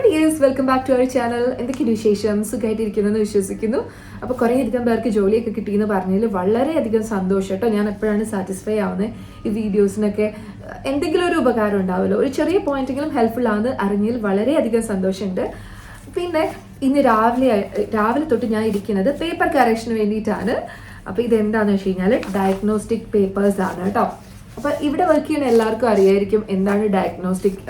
Hi dears, welcome back to our channel. എന്തൊക്കെയാണ് വിശേഷം? സുഖമായിട്ടിരിക്കുന്നതെന്ന് വിശ്വസിക്കുന്നു. അപ്പോൾ കുറേയധികം പേർക്ക് ജോലിയൊക്കെ കിട്ടിയെന്ന് പറഞ്ഞതിൽ വളരെയധികം സന്തോഷം കേട്ടോ. ഞാൻ എപ്പോഴാണ് സാറ്റിസ്ഫൈ ആവുന്നത് ഈ വീഡിയോസിനൊക്കെ എന്തെങ്കിലും ഒരു ഉപകാരം ഉണ്ടാവുമല്ലോ, ഒരു ചെറിയ പോയിന്റെങ്കിലും ഹെൽപ്ഫുൾ ആണെന്ന് അറിഞ്ഞതിൽ വളരെയധികം സന്തോഷമുണ്ട്. പിന്നെ ഇന്ന് രാവിലെ തൊട്ട് ഞാൻ ഇരിക്കുന്നത് പേപ്പർ കറക്ഷന് വേണ്ടിയിട്ടാണ്. അപ്പോൾ ഇതെന്താണെന്ന് വെച്ച് കഴിഞ്ഞാൽ ഡയഗ്നോസ്റ്റിക് പേപ്പേഴ്സ് ആണ് കേട്ടോ. അപ്പോൾ ഇവിടെ വർക്ക് ചെയ്യുന്ന എല്ലാവർക്കും അറിയായിരിക്കും എന്താണ് ഡയഗ്നോസ്റ്റിക്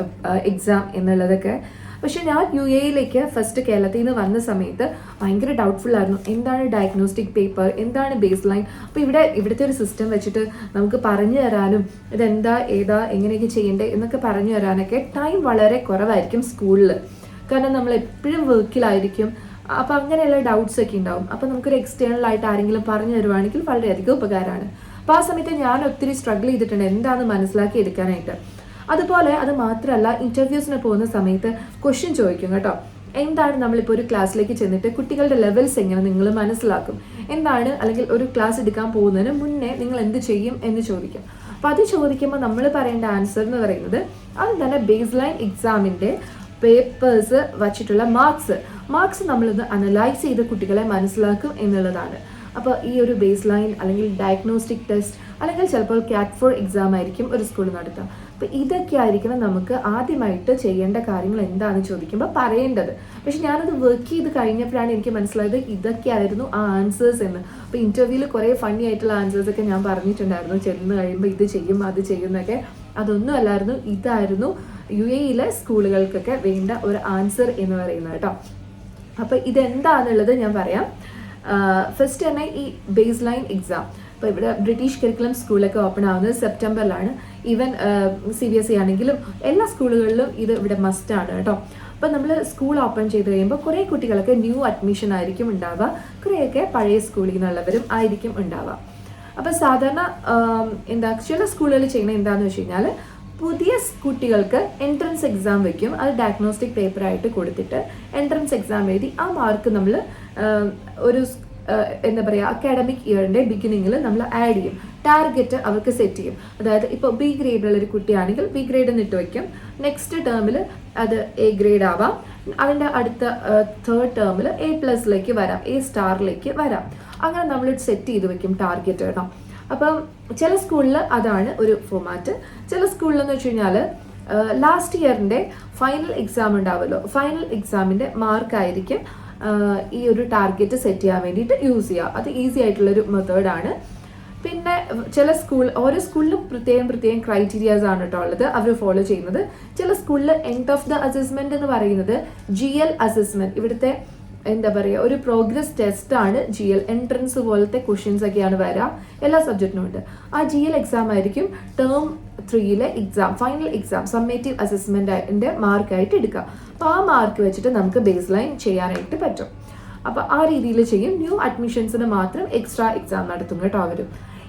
എക്സാം എന്നുള്ളതൊക്കെ. പക്ഷെ ഞാൻ UAE ഫസ്റ്റ് കേരളത്തിൽ നിന്ന് വന്ന സമയത്ത് ഭയങ്കര ഡൗട്ട്ഫുൾ ആയിരുന്നു. എന്താണ് ഡയഗ്നോസ്റ്റിക് പേപ്പർ, എന്താണ് ബേസ് ലൈൻ. അപ്പോൾ ഇവിടുത്തെ ഒരു സിസ്റ്റം വെച്ചിട്ട് നമുക്ക് പറഞ്ഞു തരാനും ഇതെന്താ ഏതാ എങ്ങനെയൊക്കെ ചെയ്യണ്ടേ എന്നൊക്കെ പറഞ്ഞു തരാനൊക്കെ ടൈം വളരെ കുറവായിരിക്കും സ്കൂളിൽ. കാരണം നമ്മൾ എപ്പോഴും വർക്കിലായിരിക്കും. അപ്പോൾ അങ്ങനെയുള്ള ഡൗട്ട്സ് ഒക്കെ ഉണ്ടാവും. അപ്പോൾ നമുക്കൊരു എക്സ്റ്റേണൽ ആയിട്ട് ആരെങ്കിലും പറഞ്ഞു തരുവാണെങ്കിൽ വളരെയധികം ഉപകാരമാണ്. അപ്പോൾ ആ സമയത്ത് ഞാൻ ഒത്തിരി സ്ട്രഗിൾ ചെയ്തിട്ടുണ്ട് എന്താണെന്ന് മനസ്സിലാക്കി എടുക്കാനായിട്ട്. അതുപോലെ അത് മാത്രമല്ല, ഇൻ്റർവ്യൂസിന് പോകുന്ന സമയത്ത് ക്വസ്റ്റ്യൻ ചോദിക്കും കേട്ടോ. എന്താണ് നമ്മളിപ്പോൾ ഒരു ക്ലാസ്സിലേക്ക് ചെന്നിട്ട് കുട്ടികളുടെ ലെവൽസ് എങ്ങനെ നിങ്ങൾ മനസ്സിലാക്കും, എന്താണ്, അല്ലെങ്കിൽ ഒരു ക്ലാസ് എടുക്കാൻ പോകുന്നതിന് മുന്നേ നിങ്ങൾ എന്ത് ചെയ്യും എന്ന് ചോദിക്കും. അപ്പോൾ അത് ചോദിക്കുമ്പോൾ നമ്മൾ പറയേണ്ട ആൻസർ എന്ന് പറയുന്നത് അത് തന്നെ ബേസ് ലൈൻ എക്സാമിൻ്റെ പേപ്പേഴ്സ് വച്ചിട്ടുള്ള മാർക്സ് നമ്മളിന്ന് അനലൈസ് ചെയ്ത് കുട്ടികളെ മനസ്സിലാക്കും എന്നുള്ളതാണ്. അപ്പോൾ ഈ ഒരു ബേസ് ലൈൻ അല്ലെങ്കിൽ ഡയഗ്നോസ്റ്റിക് ടെസ്റ്റ് അല്ലെങ്കിൽ ചിലപ്പോൾ CAT IV എക്സാം ആയിരിക്കും ഒരു സ്കൂളിൽ നടത്തുക. അപ്പോൾ ഇതൊക്കെ ആയിരിക്കണം നമുക്ക് ആദ്യമായിട്ട് ചെയ്യേണ്ട കാര്യങ്ങൾ എന്താണെന്ന് ചോദിക്കുമ്പോൾ പറയേണ്ടത്. പക്ഷെ ഞാനത് വർക്ക് ചെയ്ത് കഴിഞ്ഞപ്പോഴാണ് എനിക്ക് മനസ്സിലായത് ഇതൊക്കെയായിരുന്നു ആ ആൻസേഴ്സ് എന്ന്. അപ്പോൾ ഇൻ്റർവ്യൂവിൽ കുറേ ഫണ്ണി ആയിട്ടുള്ള ആൻസേഴ്സൊക്കെ ഞാൻ പറഞ്ഞിട്ടുണ്ടായിരുന്നു. ചെന്ന് കഴിയുമ്പോൾ ഇത് ചെയ്യും അത് ചെയ്യുന്നൊക്കെ. അതൊന്നും അല്ലായിരുന്നു, ഇതായിരുന്നു UAE സ്കൂളുകൾക്കൊക്കെ വേണ്ട ഒരു ആൻസർ എന്ന് പറയുന്നത് കേട്ടോ. അപ്പോൾ ഇതെന്താണെന്നുള്ളത് ഞാൻ പറയാം. ഫസ്റ്റ് തന്നെ ഈ ബേസ് ലൈൻ എക്സാം ഇപ്പോൾ ഇവിടെ ബ്രിട്ടീഷ് കരിക്കുലം സ്കൂളൊക്കെ ഓപ്പൺ ആവുന്നത് സെപ്റ്റംബറിലാണ്. ഈവൻ CBSE ആണെങ്കിലും എല്ലാ സ്കൂളുകളിലും ഇത് ഇവിടെ മസ്റ്റാണ് കേട്ടോ. അപ്പോൾ നമ്മൾ സ്കൂൾ ഓപ്പൺ ചെയ്ത് കഴിയുമ്പോൾ കുറേ കുട്ടികളൊക്കെ ന്യൂ അഡ്മിഷൻ ആയിരിക്കും ഉണ്ടാവുക, കുറേയൊക്കെ പഴയ സ്കൂളിൽ നിന്നുള്ളവരും ആയിരിക്കും ഉണ്ടാവുക. അപ്പോൾ സാധാരണ ചില സ്കൂളുകൾ ചെയ്യുന്നത് എന്താണെന്ന് വെച്ച് കഴിഞ്ഞാൽ പുതിയ കുട്ടികൾക്ക് എൻട്രൻസ് എക്സാം വയ്ക്കും. അത് ഡയഗ്നോസ്റ്റിക് പേപ്പറായിട്ട് കൊടുത്തിട്ട് എൻട്രൻസ് എക്സാം എഴുതി ആ മാർക്ക് നമ്മൾ ഒരു അക്കാഡമിക് ഇയറിൻ്റെ ബിഗിനിങ്ങിൽ നമ്മൾ ആഡ് ചെയ്യും. ടാർഗറ്റ് അവർക്ക് സെറ്റ് ചെയ്യും. അതായത് ഇപ്പോൾ B ഗ്രേഡുള്ള ഒരു കുട്ടിയാണെങ്കിൽ B ഗ്രേഡ് ഇട്ട് വയ്ക്കും. നെക്സ്റ്റ് ടേമിൽ അത് A ഗ്രേഡ് ആവാം. അതിൻ്റെ അടുത്ത തേർഡ് ടേമിൽ A+ വരാം, A* വരാം. അങ്ങനെ നമ്മൾ സെറ്റ് ചെയ്ത് വെക്കും ടാർഗറ്റ് കേട്ടോ. അപ്പം ചില സ്കൂളിൽ അതാണ് ഒരു ഫോമാറ്റ്. ചില സ്കൂളിലെന്ന് വെച്ച് കഴിഞ്ഞാൽ ലാസ്റ്റ് ഇയറിൻ്റെ ഫൈനൽ എക്സാം ഉണ്ടാവുമല്ലോ, ഫൈനൽ എക്സാമിൻ്റെ മാർക്കായിരിക്കും ഈ ഒരു ടാർഗറ്റ് സെറ്റ് ചെയ്യാൻ വേണ്ടിയിട്ട് യൂസ് ചെയ്യുക. അത് ഈസി ആയിട്ടുള്ളൊരു മെത്തേഡാണ്. പിന്നെ ഓരോ സ്കൂളിലും പ്രത്യേകം ക്രൈറ്റീരിയാസ് ആണ് കേട്ടോ ഉള്ളത്, അവർ ഫോളോ ചെയ്യുന്നത്. ചില സ്കൂളിൽ എൻഡ് ഓഫ് ദ അസസ്മെന്റ് എന്ന് പറയുന്നത് GL അസസ്മെന്റ്, ഇവിടുത്തെ ഒരു പ്രോഗ്രസ് ടെസ്റ്റ് ആണ് GL. എൻട്രൻസ് പോലത്തെ ക്വസ്റ്റ്യൻസ് ഒക്കെയാണ് വരിക, എല്ലാ സബ്ജക്റ്റിനും ഉണ്ട്. ആ GL എക്സാം ആയിരിക്കും term 3 exam, final exam, summative അസസ്മെന്റിന്റെ മാർക്കായിട്ട് എടുക്കുക. അപ്പോൾ ആ മാർക്ക് വെച്ചിട്ട് നമുക്ക് ബേസ് ലൈൻ ചെയ്യാനായിട്ട് പറ്റും. അപ്പോൾ ആ രീതിയിൽ ചെയ്യും. ന്യൂ അഡ്മിഷൻസിന് മാത്രം എക്സ്ട്രാ എക്സാം നടത്തും കേട്ടോ അവർ.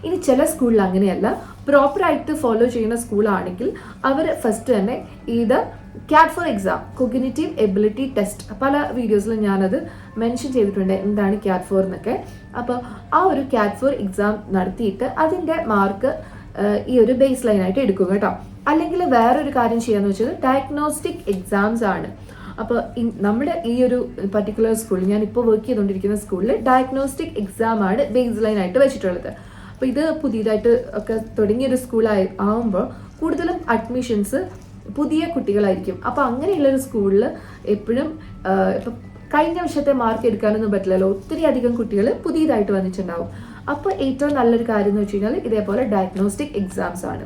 ഇനി ചില സ്കൂളിൽ അങ്ങനെയല്ല, പ്രോപ്പറായിട്ട് ഫോളോ ചെയ്യുന്ന സ്കൂളാണെങ്കിൽ അവർ ഫസ്റ്റ് തന്നെ ഇത് CAT IV exam, cognitive ability test, പല വീഡിയോസിലും ഞാനത് മെൻഷൻ ചെയ്തിട്ടുണ്ട് എന്താണ് CAT IV എന്നൊക്കെ. അപ്പോൾ ആ ഒരു CAT IV എക്സാം നടത്തിയിട്ട് അതിൻ്റെ മാർക്ക് ഈ ഒരു ബേസ് ലൈനായിട്ട് എടുക്കും കേട്ടോ. അല്ലെങ്കിൽ വേറൊരു കാര്യം ചെയ്യാന്ന് വെച്ചാൽ ഡയഗ്നോസ്റ്റിക് എക്സാംസ് ആണ്. അപ്പോൾ നമ്മുടെ ഈ ഒരു പർട്ടിക്കുലർ സ്കൂളിൽ, ഞാൻ ഇപ്പോൾ വർക്ക് ചെയ്തുകൊണ്ടിരിക്കുന്ന സ്കൂളിൽ ഡയഗ്നോസ്റ്റിക് എക്സാം ആണ് ബേസ് ലൈനായിട്ട് വെച്ചിട്ടുള്ളത്. അപ്പോൾ ഇത് പുതിയതായിട്ട് ഒക്കെ തുടങ്ങിയൊരു ആവുമ്പോൾ കൂടുതലും അഡ്മിഷൻസ് പുതിയ കുട്ടികളായിരിക്കും. അപ്പോൾ അങ്ങനെയുള്ളൊരു സ്കൂളിൽ എപ്പോഴും ഇപ്പം കഴിഞ്ഞ വർഷത്തെ മാർക്ക് എടുക്കാനൊന്നും പറ്റില്ലല്ലോ, ഒത്തിരി അധികം കുട്ടികൾ പുതിയതായിട്ട് വന്നിട്ടുണ്ടാവും. അപ്പോൾ ഏറ്റവും നല്ലൊരു കാര്യം എന്ന് വെച്ച് കഴിഞ്ഞാൽ ഇതേപോലെ ഡയഗ്നോസ്റ്റിക് എക്സാംസ് ആണ്.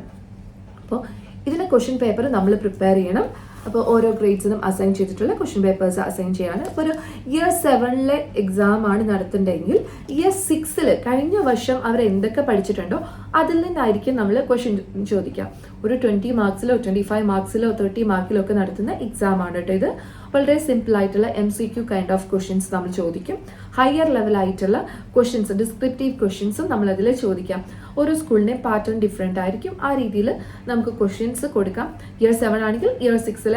അപ്പോൾ ഇതിന് ക്വസ്റ്റ്യൻ പേപ്പർ നമ്മൾ പ്രിപ്പയർ ചെയ്യണം. അപ്പോൾ ഓരോ ഗ്രേഡ്സിനും അസൈൻ ചെയ്തിട്ടുള്ള ക്വസ്റ്റ്യൻ പേപ്പേഴ്സ് അസൈൻ ചെയ്യാണ്. ഇപ്പോൾ ഒരു ഇയർ 7 എക്സാം ആണ് നടത്തുന്നുണ്ടെങ്കിൽ ഇയർ 6 കഴിഞ്ഞ വർഷം അവർ എന്തൊക്കെ പഠിച്ചിട്ടുണ്ടോ അതിൽ നിന്നായിരിക്കും നമ്മൾ ക്വസ്റ്റ്യൻ ചോദിക്കാം. ഒരു 20 മാർക്സിലോ 25 മാർക്സിലോ 30 മാർക്കിലോ ഒക്കെ നടത്തുന്ന എക്സാം ആണ് കേട്ടോ ഇത്. വളരെ സിമ്പിൾ ആയിട്ടുള്ള MCQ കൈൻഡ് ഓഫ് ക്വസ്റ്റ്യൻസ് നമ്മൾ ചോദിക്കും. ഹയർ ലെവൽ ആയിട്ടുള്ള ക്വസ്റ്റ്യൻസ്, ഡിസ്ക്രിപ്റ്റീവ് ക്വസ്റ്റ്യൻസും നമ്മൾ അതിൽ ചോദിക്കാം. ഓരോ സ്കൂളിൻ്റെ പാറ്റേൺ ഡിഫറെൻ്റ് ആയിരിക്കും. ആ രീതിയിൽ നമുക്ക് ക്വസ്റ്റ്യൻസ് കൊടുക്കാം. ഇയർ 7 ആണെങ്കിൽ ഇയർ 6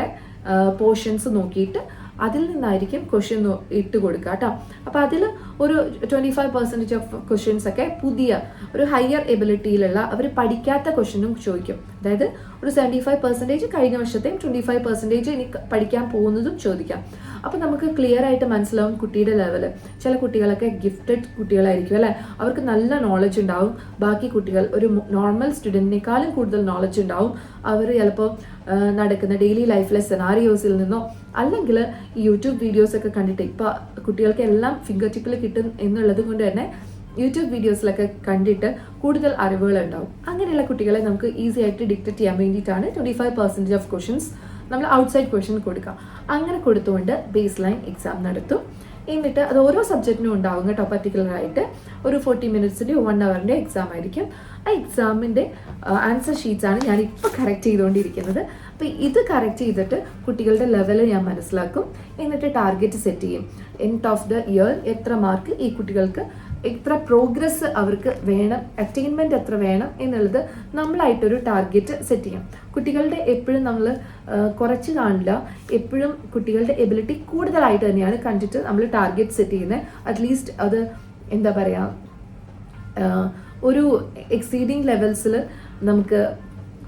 പോർഷൻസ് നോക്കിയിട്ട് അതിൽ നിന്നായിരിക്കും ക്വസ്റ്റ്യൻ ഇട്ട് കൊടുക്കുക കേട്ടോ. അപ്പോൾ അതിൽ ഒരു 25% ഓഫ് ക്വസ്റ്റ്യൻസ് ഒക്കെ പുതിയ ഒരു ഹയർ എബിലിറ്റിയിലുള്ള അവർ പഠിക്കാത്ത ക്വസ്റ്റ്യനും ചോദിക്കും. അതായത് ഒരു 75% കഴിഞ്ഞ വർഷത്തെയും 25% ഇനി പഠിക്കാൻ പോകുന്നതും ചോദിക്കാം. അപ്പോൾ നമുക്ക് ക്ലിയർ ആയിട്ട് മനസ്സിലാവും കുട്ടിയുടെ ലെവല്. ചില കുട്ടികളൊക്കെ ഗിഫ്റ്റഡ് കുട്ടികളായിരിക്കും അല്ലേ, അവർക്ക് നല്ല നോളജ് ഉണ്ടാവും. ബാക്കി കുട്ടികൾ ഒരു നോർമൽ സ്റ്റുഡൻറ്റിനേക്കാളും കൂടുതൽ നോളജ് ഉണ്ടാവും. അവർ ചിലപ്പോൾ നടക്കുന്ന ഡെയിലി ലൈഫിലെ സെനാരിയോസിൽ നിന്നോ അല്ലെങ്കിൽ ഈ യൂട്യൂബ് വീഡിയോസ് ഒക്കെ കണ്ടിട്ട് ഇപ്പോൾ കുട്ടികൾക്ക് എല്ലാം ഫിംഗർ ടിപ്പിൽ കിട്ടും എന്നുള്ളത് കൊണ്ട് തന്നെ യൂട്യൂബ് വീഡിയോസിലൊക്കെ കണ്ടിട്ട് കൂടുതൽ അറിവുകൾ ഉണ്ടാവും. അങ്ങനെയുള്ള കുട്ടികളെ നമുക്ക് ഈസി ആയിട്ട് ഡിക്റ്റേറ്റ് ചെയ്യാൻ വേണ്ടിയിട്ടാണ് 25% ഓഫ് ക്വസ്റ്റ്യൻസ് നമ്മൾ ഔട്ട്സൈഡ് ക്വസ്റ്റ്യൻ കൊടുക്കാം. അങ്ങനെ കൊടുത്തുകൊണ്ട് ബേസ് ലൈൻ എക്സാം നടത്തും. എന്നിട്ട് അത് ഓരോ സബ്ജക്റ്റിനും ഉണ്ടാവും കേട്ടോ. പർട്ടിക്കുലറായിട്ട് ഒരു 40 മിനിറ്റ്സിൻ്റെ 1 അവറിൻ്റെ എക്സാം ആയിരിക്കും. ആ എക്സാമിൻ്റെ ആൻസർ ഷീറ്റ്സാണ് ഞാനിപ്പോൾ കറക്റ്റ് ചെയ്തുകൊണ്ടിരിക്കുന്നത്. അപ്പോൾ ഇത് കറക്റ്റ് ചെയ്തിട്ട് കുട്ടികളുടെ ലെവൽ ഞാൻ മനസ്സിലാക്കും. എന്നിട്ട് ടാർഗറ്റ് സെറ്റ് ചെയ്യും. എൻഡ് ഓഫ് ദ ഇയർ എത്ര മാർക്ക് ഈ കുട്ടികൾക്ക്, എത്ര പ്രോഗ്രസ് അവർക്ക് വേണം, അറ്റൈൻമെൻറ്റ് എത്ര വേണം എന്നുള്ളത് നമ്മളായിട്ടൊരു ടാർഗറ്റ് സെറ്റ് ചെയ്യാം. കുട്ടികളുടെ എപ്പോഴും നമ്മൾ കുറച്ച് കാണില്ല, എപ്പോഴും കുട്ടികളുടെ എബിലിറ്റി കൂടുതലായിട്ട് തന്നെയാണ് കണ്ടിട്ട് നമ്മൾ ടാർഗറ്റ് സെറ്റ് ചെയ്യുന്നത്. അറ്റ്ലീസ്റ്റ് അത് എന്താ പറയുക, ഒരു എക്സീഡിങ് ലെവൽസിൽ നമുക്ക്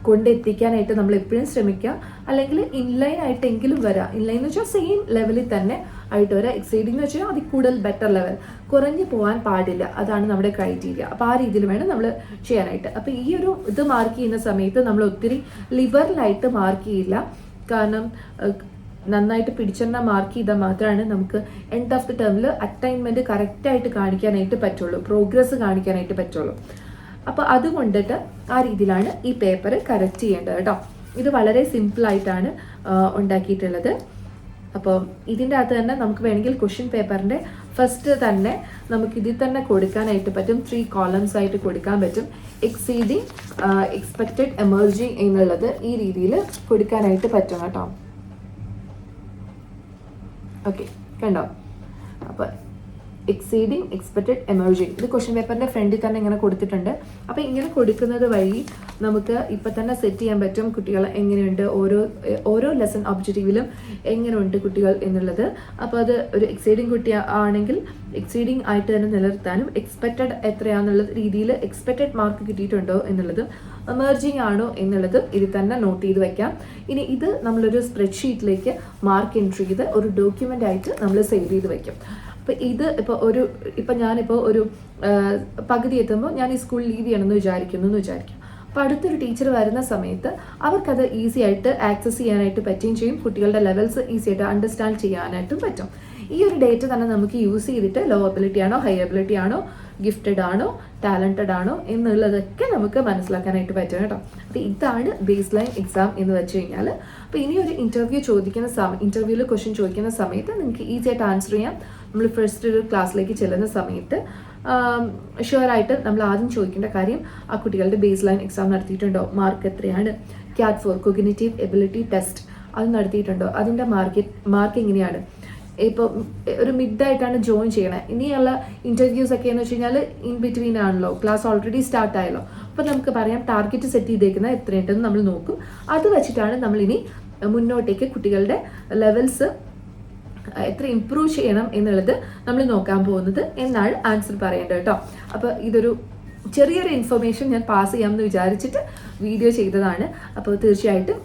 കൊണ്ടെത്തിക്കാനായിട്ട് നമ്മൾ എപ്പോഴും ശ്രമിക്കുക. അല്ലെങ്കിൽ ഇൻലൈൻ ആയിട്ടെങ്കിലും വരാം. ഇൻലൈൻ എന്ന് വെച്ചാൽ സെയിം ലെവലിൽ തന്നെ ആയിട്ട് വരാം. എക്സൈഡിങ് എന്ന് വെച്ചാൽ അതിൽ കൂടുതൽ ബെറ്റർ ലെവൽ, കുറഞ്ഞു പോകാൻ പാടില്ല. അതാണ് നമ്മുടെ ക്രൈറ്റീരിയ. അപ്പോൾ ആ രീതിയിൽ വേണം നമ്മൾ ചെയ്യാനായിട്ട്. അപ്പോൾ ഈ ഒരു ഇത് മാർക്ക് ചെയ്യുന്ന സമയത്ത് നമ്മൾ ഒത്തിരി ലിബറലായിട്ട് മാർക്ക് ചെയ്യില്ല. കാരണം നന്നായിട്ട് പിടിച്ചെണ്ണ മാർക്ക് ചെയ്താൽ മാത്രമാണ് നമുക്ക് എൻഡ് ഓഫ് ദി ടേമിൽ അറ്റൈൻമെൻറ്റ് കറക്റ്റായിട്ട് കാണിക്കാനായിട്ട് പറ്റുള്ളൂ, പ്രോഗ്രസ് കാണിക്കാനായിട്ട് പറ്റുള്ളൂ. അപ്പോൾ അതുകൊണ്ടിട്ട് ആ രീതിയിലാണ് ഈ പേപ്പർ കറക്റ്റ് ചെയ്യേണ്ടത് കേട്ടോ. ഇത് വളരെ സിമ്പിളായിട്ടാണ് ഉണ്ടാക്കിയിട്ടുള്ളത്. അപ്പോൾ ഇതിൻ്റെ അകത്ത് തന്നെ നമുക്ക് വേണമെങ്കിൽ ക്വസ്റ്റ്യൻ പേപ്പറിൻ്റെ ഫസ്റ്റ് തന്നെ നമുക്ക് ഇതിൽ തന്നെ കൊടുക്കാനായിട്ട് പറ്റും. 3 കോളംസ് ആയിട്ട് കൊടുക്കാൻ പറ്റും. എക്സീഡിങ്, എക്സ്പെക്റ്റഡ്, എമർജിങ് എന്നുള്ളത് ഈ രീതിയിൽ കൊടുക്കാനായിട്ട് പറ്റും കേട്ടോ. ഓക്കെ, കണ്ടോ? അപ്പോൾ എക്സീഡിങ്, എക്സ്പെക്റ്റഡ്, എമർജിങ് ഇത് ക്വസ്റ്റ്യൻ പേപ്പറിൻ്റെ ഫ്രണ്ടിൽ തന്നെ ഇങ്ങനെ കൊടുത്തിട്ടുണ്ട്. അപ്പോൾ ഇങ്ങനെ കൊടുക്കുന്നത് വഴി നമുക്ക് ഇപ്പം തന്നെ സെറ്റ് ചെയ്യാൻ പറ്റും കുട്ടികൾ എങ്ങനെയുണ്ട്, ഓരോ ലെസൺ ഒബ്ജക്റ്റീവിലും എങ്ങനെയുണ്ട് കുട്ടികൾ എന്നുള്ളത്. അപ്പോൾ അത് ഒരു എക്സീഡിങ് കുട്ടി ആണെങ്കിൽ എക്സീഡിങ് ആയിട്ട് തന്നെ നിലനിർത്താനും, എക്സ്പെക്റ്റഡ് എത്രയാണെന്നുള്ള രീതിയിൽ എക്സ്പെക്റ്റഡ് മാർക്ക് കിട്ടിയിട്ടുണ്ടോ എന്നുള്ളതും, എമർജിങ് ആണോ എന്നുള്ളതും ഇതിൽ തന്നെ നോട്ട് ചെയ്ത് വയ്ക്കാം. ഇനി ഇത് നമ്മളൊരു സ്പ്രെഡ്ഷീറ്റിലേക്ക് മാർക്ക് എൻട്രി ചെയ്ത് ഒരു ഡോക്യുമെൻ്റ് ആയിട്ട് നമ്മൾ സേവ് ചെയ്ത് വയ്ക്കും. അപ്പോൾ ഇത് ഇപ്പോൾ ഞാനിപ്പോൾ ഒരു പകുതി എത്തുമ്പോൾ ഞാൻ ഈ സ്കൂൾ ലീവ് ചെയ്യണമെന്ന് വിചാരിക്കും. അപ്പോൾ അടുത്തൊരു ടീച്ചർ വരുന്ന സമയത്ത് അവർക്കത് ഈസി ആയിട്ട് ആക്സസ് ചെയ്യാനായിട്ട് പറ്റുകയും ചെയ്യും. കുട്ടികളുടെ ലെവൽസ് ഈസി ആയിട്ട് അണ്ടർസ്റ്റാൻഡ് ചെയ്യാനായിട്ടും പറ്റും. ഈ ഒരു ഡേറ്റ തന്നെ നമുക്ക് യൂസ് ചെയ്തിട്ട് ലോ എബിലിറ്റി ആണോ, ഹൈ എബിലിറ്റി ആണോ, ഗിഫ്റ്റഡ് ആണോ, ടാലൻറ്റഡ് ആണോ എന്നുള്ളതൊക്കെ നമുക്ക് മനസ്സിലാക്കാനായിട്ട് പറ്റും കേട്ടോ. അപ്പോൾ ഇതാണ് ബേസ് ലൈൻ എക്സാം എന്ന് വെച്ച് കഴിഞ്ഞാൽ. അപ്പോൾ ഇനി ഒരു ഇൻ്റർവ്യൂവിൽ ക്വസ്റ്റ്യൻ ചോദിക്കുന്ന സമയത്ത് നിങ്ങൾക്ക് ഈസി ആയിട്ട് ആൻസർ ചെയ്യാം. നമ്മൾ ഫസ്റ്റ് ഒരു ക്ലാസ്സിലേക്ക് ചെല്ലുന്ന സമയത്ത് ഷുവറായിട്ട് നമ്മൾ ആദ്യം ചോദിക്കേണ്ട കാര്യം ആ കുട്ടികളുടെ ബേസ് ലൈൻ എക്സാം നടത്തിയിട്ടുണ്ടോ, മാർക്ക് എത്രയാണ്, CAT 4 കോഗ്നിറ്റീവ് എബിലിറ്റി ടെസ്റ്റ് അത് നടത്തിയിട്ടുണ്ടോ, അതിൻ്റെ മാർക്ക് എങ്ങനെയാണ്. ഇപ്പോൾ ഒരു മിഡായിട്ടാണ് ജോയിൻ ചെയ്യണത്. ഇനിയുള്ള ഇൻ്റർവ്യൂസ് ഒക്കെ എന്ന് വെച്ച് കഴിഞ്ഞാൽ ഇൻ ബിറ്റ്വീൻ ആണല്ലോ, ക്ലാസ് ഓൾറെഡി സ്റ്റാർട്ട് ആയല്ലോ. അപ്പോൾ നമുക്ക് പറയാം ടാർഗറ്റ് സെറ്റ് ചെയ്തേക്കുന്നത് എത്രയുണ്ടെന്ന് നമ്മൾ നോക്കും. അത് വെച്ചിട്ടാണ് നമ്മളിനി മുന്നോട്ടേക്ക് കുട്ടികളുടെ ലെവൽസ് എത്ര ഇംപ്രൂവ് ചെയ്യണം എന്നുള്ളത് നമ്മൾ നോക്കാൻ പോകുന്നത് എന്നാണ് ആൻസർ പറയേണ്ടത് കേട്ടോ. അപ്പോൾ ഇതൊരു ചെറിയൊരു ഇൻഫർമേഷൻ ഞാൻ പാസ് ചെയ്യാമെന്ന് വിചാരിച്ചിട്ട് വീഡിയോ ചെയ്തതാണ്. അപ്പോൾ തീർച്ചയായിട്ടും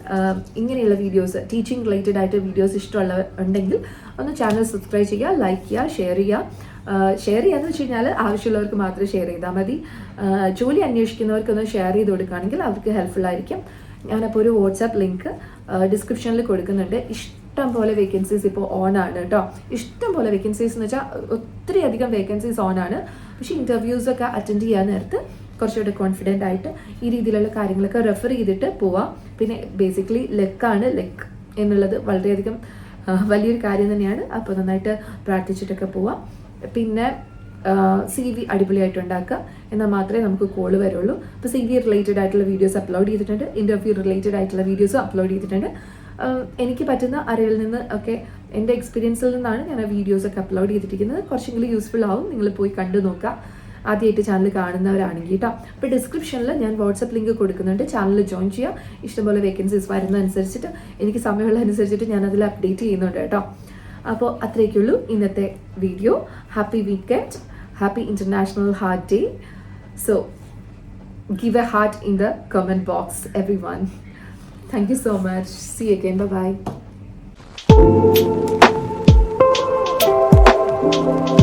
ഇങ്ങനെയുള്ള വീഡിയോസ്, ടീച്ചിങ് റിലേറ്റഡ് ആയിട്ട് വീഡിയോസ് ഇഷ്ടമുള്ളവർ ഉണ്ടെങ്കിൽ ഒന്ന് ചാനൽ സബ്സ്ക്രൈബ് ചെയ്യുക, ലൈക്ക് ചെയ്യുക, ഷെയർ ചെയ്യാന്ന് വെച്ച് കഴിഞ്ഞാൽ ആവശ്യമുള്ളവർക്ക് മാത്രം ഷെയർ ചെയ്താൽ മതി. ജോലി അന്വേഷിക്കുന്നവർക്കൊന്ന് ഷെയർ ചെയ്ത് കൊടുക്കുകയാണെങ്കിൽ അവർക്ക് ഹെൽപ്ഫുൾ ആയിരിക്കും. ഞാനപ്പോൾ ഒരു വാട്സാപ്പ് ലിങ്ക് ഡിസ്ക്രിപ്ഷനിൽ കൊടുക്കുന്നുണ്ട്. ഇഷ്ടം പോലെ വേക്കൻസീസ് ഇപ്പോൾ ഓൺ ആണ് കേട്ടോ. ഇഷ്ടം പോലെ വേക്കൻസീസ് എന്ന് വെച്ചാൽ ഒത്തിരി അധികം വേക്കൻസീസ് ഓൺ ആണ്. പക്ഷേ ഇൻ്റർവ്യൂസൊക്കെ അറ്റൻഡ് ചെയ്യാൻ നേരത്ത് കുറച്ചുകൂടെ കോൺഫിഡൻ്റ് ആയിട്ട് ഈ രീതിയിലുള്ള കാര്യങ്ങളൊക്കെ റെഫർ ചെയ്തിട്ട് പോവാം. പിന്നെ ബേസിക്കലി ലെക്ക് എന്നുള്ളത് വളരെയധികം വലിയൊരു കാര്യം തന്നെയാണ്. അപ്പോൾ നന്നായിട്ട് പ്രാർത്ഥിച്ചിട്ടൊക്കെ പോവാം. പിന്നെ CV അടിപൊളിയായിട്ട് ഉണ്ടാക്കുക, എന്നാൽ മാത്രമേ നമുക്ക് കോള് വരുള്ളൂ. ഇപ്പോൾ CV റിലേറ്റഡ് ആയിട്ടുള്ള വീഡിയോസ് അപ്ലോഡ് ചെയ്തിട്ടുണ്ട്, ഇൻ്റർവ്യൂ റിലേറ്റഡ് ആയിട്ടുള്ള വീഡിയോസും അപ്ലോഡ് ചെയ്തിട്ടുണ്ട്. എനിക്ക് പറ്റുന്ന അറിവിൽ നിന്ന് ഒക്കെ എൻ്റെ എക്സ്പീരിയൻസിൽ നിന്നാണ് ഞാൻ ആ വീഡിയോസൊക്കെ അപ്ലോഡ് ചെയ്തിരിക്കുന്നത്. കുറച്ചെങ്കിലും യൂസ്ഫുൾ ആവും, നിങ്ങൾ പോയി കണ്ടു നോക്കുക ആദ്യമായിട്ട് ചാനൽ കാണുന്നവരാണെങ്കിൽ കേട്ടോ. അപ്പോൾ ഡിസ്ക്രിപ്ഷനിൽ ഞാൻ വാട്സപ്പ് ലിങ്ക് കൊടുക്കുന്നുണ്ട്, ചാനൽ ജോയിൻ ചെയ്യുക. ഇഷ്ടംപോലെ വേക്കൻസീസ് വരുന്നതനുസരിച്ചിട്ട്, എനിക്ക് സമയമുള്ള അനുസരിച്ചിട്ട് ഞാൻ അതിൽ അപ്ഡേറ്റ് ചെയ്യുന്നുണ്ട് കേട്ടോ. അപ്പോൾ അത്രയൊക്കെയുള്ളൂ ഇന്നത്തെ video. Happy weekend, happy international heart day. So give a heart in the comment box, everyone. Thank you so much. See you again. Bye bye.